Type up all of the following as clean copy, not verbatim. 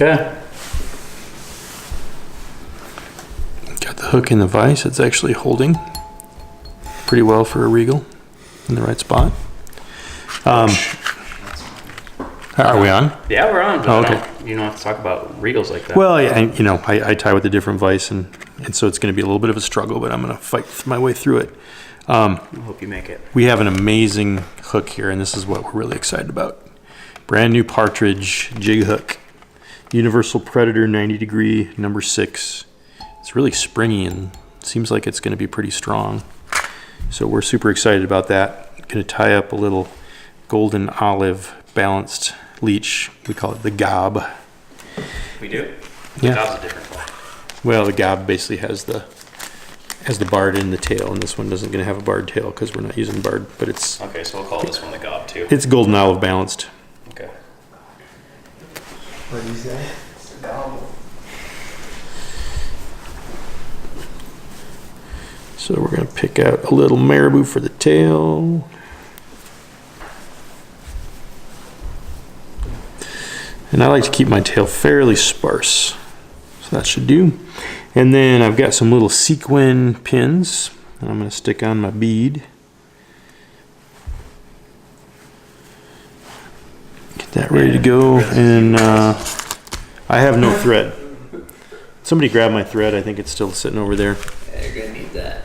Okay. Got the hook in the vise. It's actually holding pretty well for a Regal in the right spot. Are we on? Yeah, we're on. But Oh, okay. You don't have to talk about Regals like that. Well, I tie with a different vise, and so it's going to be a little bit of a struggle, but I'm going to fight my way through it. I hope you make it. We have an amazing hook here, and this is what we're really excited about. Brand new Partridge jig hook. Universal Predator 90 degree, number 6. It's really springy and seems like it's going to be pretty strong. So we're super excited about that. Going to tie up a little golden olive balanced leech. We call it the gob. We do? Yeah. The gob's a different one. Well, the gob basically has the barred in the tail, and this one isn't going to have a barred tail because we're not using barred, but it's... Okay, so we'll call this one the gob too. It's golden olive balanced. Okay. What do you say? It's a gobble. So we're going to pick out a little marabou for the tail. And I like to keep my tail fairly sparse. So that should do. And then I've got some little sequin pins that I'm going to stick on my bead. Get that ready to go. And I have no thread. Somebody grab my thread. I think it's still sitting over there. Yeah, you're gonna need that.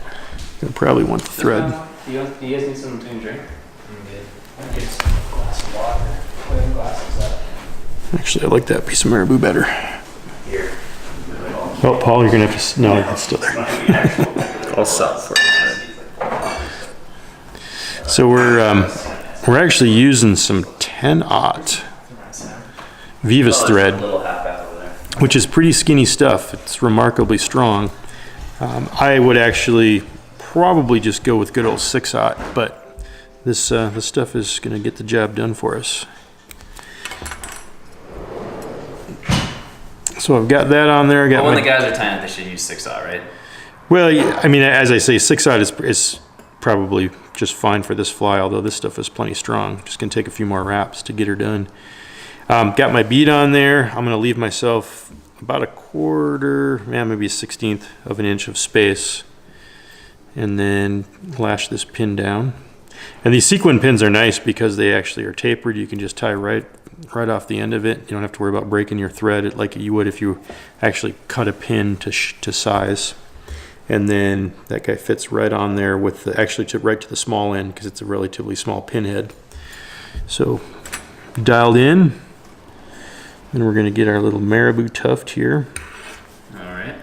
I probably want the thread. Do you guys need something to drink? I'm good. I'll get some glass of water. Clean glasses up. Actually, I like that piece of marabou better. Here. Oh, Paul, you're going to have to... No, it's still there. I'll stop for it. So we're actually using some 10-aught Vivas thread, Little half out over there. which is pretty skinny stuff. It's remarkably strong. I would actually probably just go with good old 6-aught, but this stuff is going to get the job done for us. So I've got that on there. I got Well, when my, the guys are tying it, they should use 6-aught, right? well, yeah, I mean, as I say, 6-aught is probably just fine for this fly, although this stuff is plenty strong. Just going to take a few more wraps to get her done. Got my bead on there. I'm going to leave myself about a quarter, maybe a 1/16 of an inch of space, and then lash this pin down. And these sequin pins are nice because they actually are tapered. You can just tie right off the end of it. You don't have to worry about breaking your thread like you would if you actually cut a pin to size. And then that guy fits right on there with the, actually right to the small end because it's a relatively small pin head. So dialed in. And we're going to get our little marabou tuft here. All right.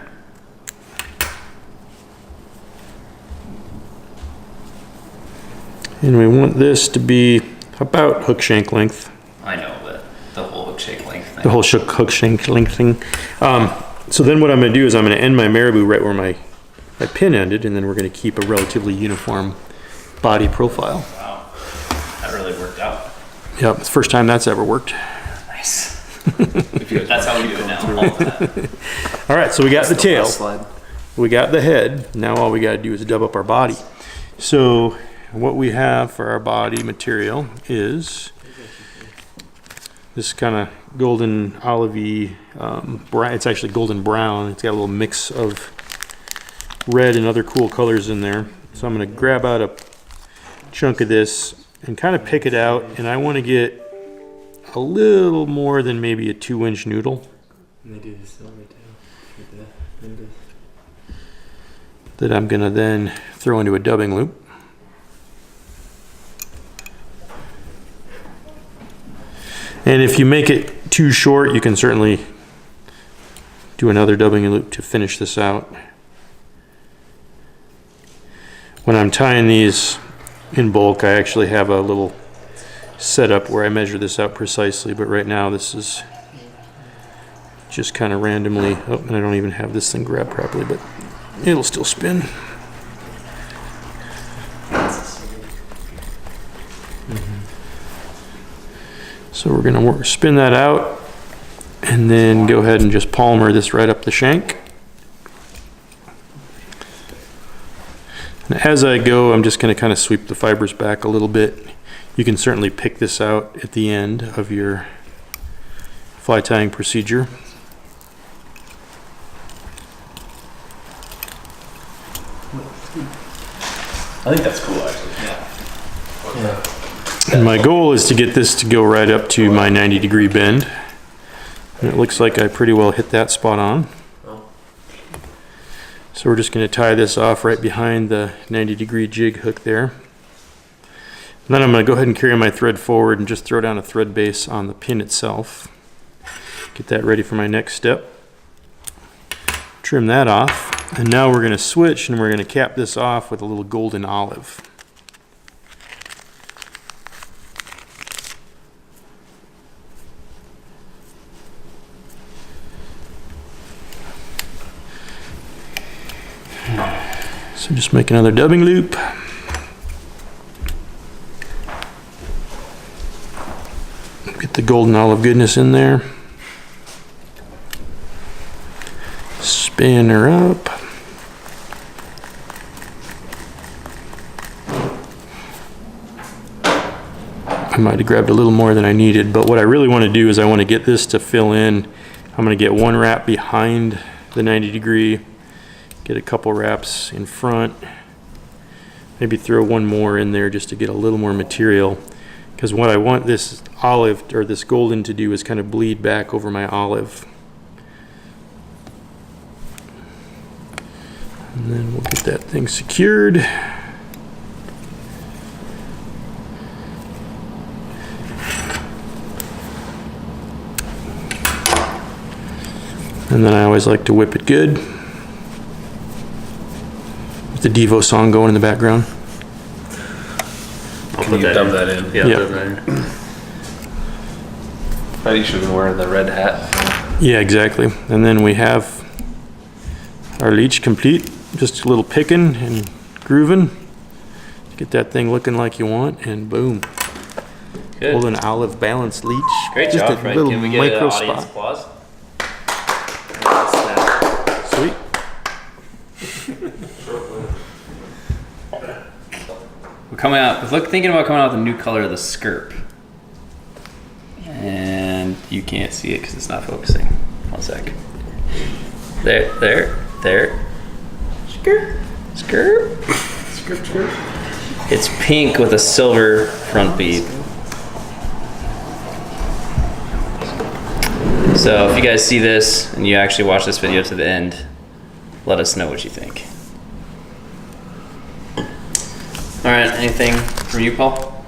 And we want this to be about hook shank length. I know, but the whole hook shake length thing. The whole hook shank length thing. So then what I'm going to do is I'm going to end my marabou right where my pin ended, and then we're going to keep a relatively uniform body profile. Wow. That really worked out. Yep, it's the first time that's ever worked. Nice. That's how we do it now. All of that. All right, so we got the tail. Slide. We got the head. Now all we got to do is dub up our body. So what we have for our body material is this kind of golden olivey brown. It's actually golden brown. It's got a little mix of red and other cool colors in there. So I'm going to grab out a chunk of this and kind of pick it out, and I want to get a little more than maybe a 2-inch noodle. And they do the silver too. That I'm going to then throw into a dubbing loop. And if you make it too short, you can certainly do another dubbing loop to finish this out. When I'm tying these in bulk, I actually have a little setup where I measure this out precisely, but right now this is just kind of randomly. Oh, and I don't even have this thing grabbed properly, but it'll still spin. So we're going to spin that out and then go ahead and just palmer this right up the shank. And as I go, I'm just going to kind of sweep the fibers back a little bit. You can certainly pick this out at the end of your fly tying procedure. I think that's cool, actually. Yeah. And my goal is to get this to go right up to my 90-degree bend. And it looks like I pretty well hit that spot on. So we're just going to tie this off right behind the 90-degree jig hook there. And then I'm going to go ahead and carry my thread forward and just throw down a thread base on the pin itself. Get that ready for my next step. Trim that off. And now we're going to switch and we're going to cap this off with a little golden olive. So just make another dubbing loop. Get the golden olive goodness in there. Spin her up. I might have grabbed a little more than I needed, but what I really want to do is I want to get this to fill in. I'm going to get one wrap behind the 90-degree. Get a couple wraps in front, maybe throw one more in there just to get a little more material, because what I want this olive or this golden to do is kind of bleed back over my olive. And then we'll get that thing secured. And then I always like to whip it good. The Devo song going in the background. I'll put that in. Yeah. Yeah. Put it right in. But you should have been wearing the red hat. Yeah, exactly. And then we have our leech complete. Just a little picking and grooving. Get that thing looking like you want, and boom. Good. Golden olive balanced leech. Great Just job, a Fred. little Can we get micro an audience spot. applause? Sweet. We're coming out. Thinking about coming out with a new color of the skirp, and you can't see it because it's not focusing. 1 sec. There. Skirp. It's pink with a silver front bead. So if you guys see this and you actually watch this video to the end, let us know what you think. All right, anything from you, Paul?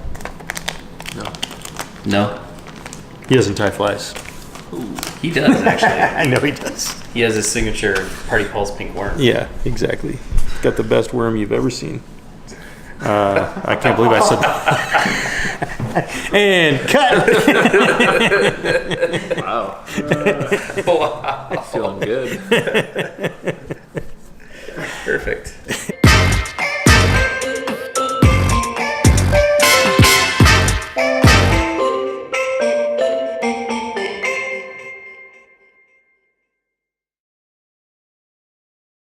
No? He doesn't tie flies. He does, actually. I know he does. He has his signature Party Paul's pink worm. Yeah, exactly. Got the best worm you've ever seen. I can't believe I said that. And cut! Wow. Wow. Feeling good.